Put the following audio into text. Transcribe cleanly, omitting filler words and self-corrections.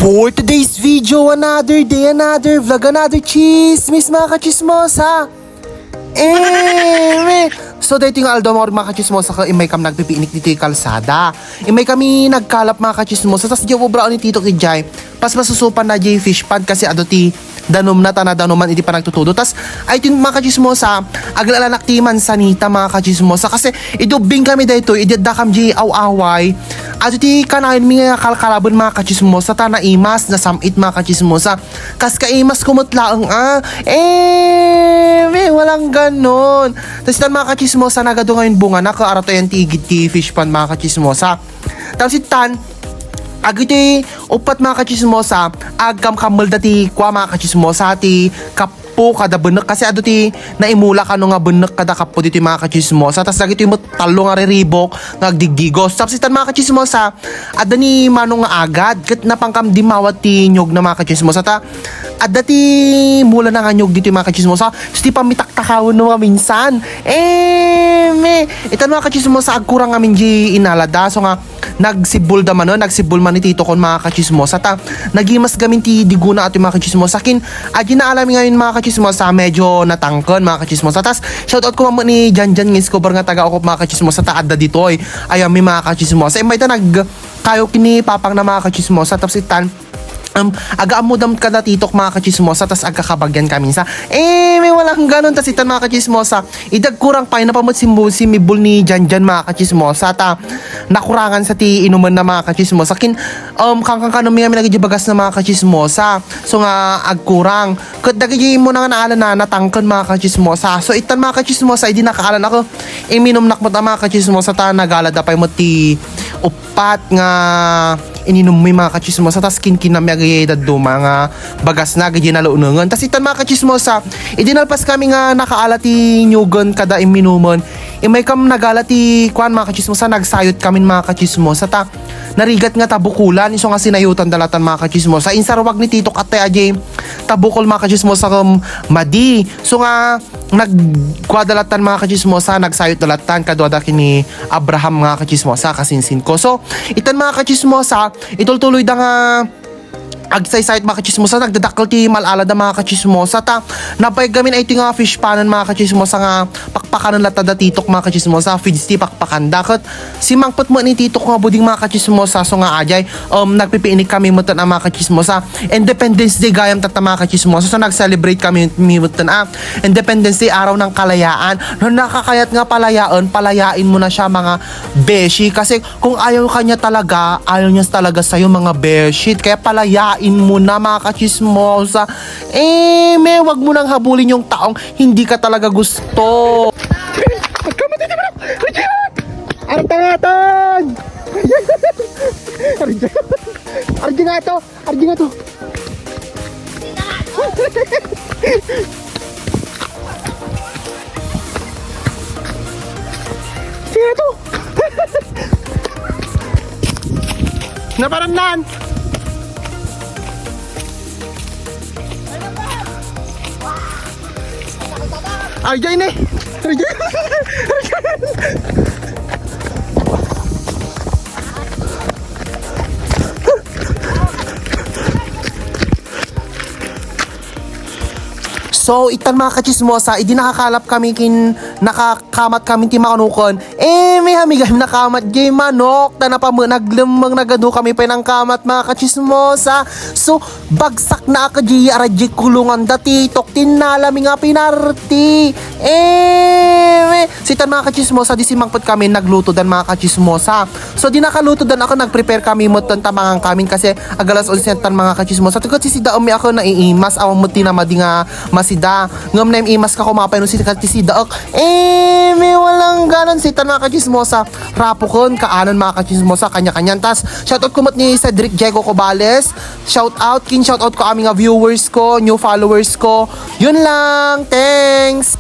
For today's video, another day, another vlog, another chismis mga kachismosa. So dito yung Aldomor mga kachismosa ka, imay kami nagpipiinik dito yung kalsada. Imay kami nagkalap mga kachismosa, tas diyo brown ni Tito Kijay. Pas masusupan na jay fish pond kasi adoti danom na tanadanuman iti pa nagtutudo. Tas ay tin mga kachismosa, aglalanak timan sanita mga kachismosa kasi idubing kami dito, idadakam jay awaway. At iti kanayon mga kalkalabon mga kachismosa, ta na imas na samit mga kachismosa. Kas ka imas kumutlaang walang ganon. Tapos tan mga kachismosa, nagado ngayon bunga na kaarato yan tigit ti fish pond mga kachismosa. Tapos itan, agiti upat mga kachismosa, agkam kamal dati kwa mga kachismosa ti kapo kada benek kasi ado ti naimula kano nga benek kada kapo dito mga kachismosa. Tas lagi ti talo nga riribok ngagdigdigos. Tapos itan mga kachismosa, ada ni manong nga agad ket napangkam di mawat ti nyog na mga kachismosa ta. Ada ti mula na nga nyog dito mga kachismosa. Sti pamitaktakawon no minsan. Itan mga kachismosa, agkurang amin di inalada. So nga nagsibol da man no, nagsibol man ni Tito kon mga kachismosa ta. Nagimas gamin ti diguna ato mga kachismosa kin. Adi na alam ngayon mga kachismosa, medyo natangkon mga kachismosa. Tas shoutout ko mamo ni Janjan ng Escobar nga taga ako mga kachismosa ta adda dito ay ayami mga kachismosa. May ta nag kayo kini papang na mga kachismosa. Tapos itan aga amudam kada titok mga kachismosa, tas aga kabagyan kami sa may walang ganon. Tas itan mga kachismosa, idag kurang pa napamot si mibul ni Janjan mga kachismosa ta nakurangan sa ti inuman na mga kachismosa kin kangkang kanumi kami nagjibagas na mga kachismosa. So nga agkurang ket dagiti mo na nga naalan na natangkon mga kachismosa. So itan mga kachismosa, idi nakaalan ako iminom nakmot ang mga kachismosa ta nagalad pa mo ti upat nga ininom mo mga kachismosa. Tas kinkinami agayedad do mga bagas na gaya nalaunangan. Tas itan mga kachismosa, idinalpas kami nga nakaalati nyugon kada iminuman. May kam nagalati kuan mga kachismosa, nagsayot kami mga kachismosa ta narigat nga tabukulan iso nga sinayutan dalatan mga kachismosa. Insarwag ni Tito Katay ajay tabukol mga kachismosa kam madi. So nga nagkwadalatan mga kachismosa, nagsayot dalatan kadwada kini Abraham mga kachismosa kasinsin ko. So itan mga kachismosa, itultuloy da nga agsaysayt mga kachismosa, nagdadakkel ti malalada mga kachismosa ta napay gamin ay ti nga fish panan mga kachismosa nga pakpakanan latada titok mga kachismosa, feeds ti pakpakan dakot si mangpot mo ni titok nga buding mga kachismosa. So nga ajay nagpipiinik kami mutan ang mga kachismosa. Independence Day gayam tata mga kachismosa. So nag-celebrate kami mutan Independence Day, araw ng kalayaan. No, nakakayat nga palayain mo na siya mga beshi kasi kung ayaw kanya talaga, ayaw niya talaga sa'yo mga beshi, kaya palayain mo na mga kachismosa. Wag mo nang habulin yung taong hindi ka talaga gusto. Magkamatay naman ako! Artangatan! Arjingato! Sino to? Naparamnan! Arjay ne! Arjay! So itan mga kachismosa, idi nakakalap kami kin nakakamat kami ti makanukon. May hamigam nakamat jay manok na napamaglemang nagado kami pa ng kamat mga kachismosa. So bagsak na ka jay aradjay kulungan dati tok tinalami nga pinarti. Sitan mga kachismosa, di simangpot kami nagluto dan mga kachismosa. So di nakaluto dan ako, nagprepare kami mutan tamangang kami kasi agalas 11 tan mga kachismosa. Tugot si sida umi ako naiimas awang muti na madi nga masida ngam na imas ka kumapay no si sida ok. May walang ganon sitan mga kachismosa. Rapokon kaanon mga kachismosa kanya-kanyan. Tas shoutout kumot ni Cedric Diego Cobales. Shoutout ko aming viewers ko, new followers ko. Yun lang. Thanks.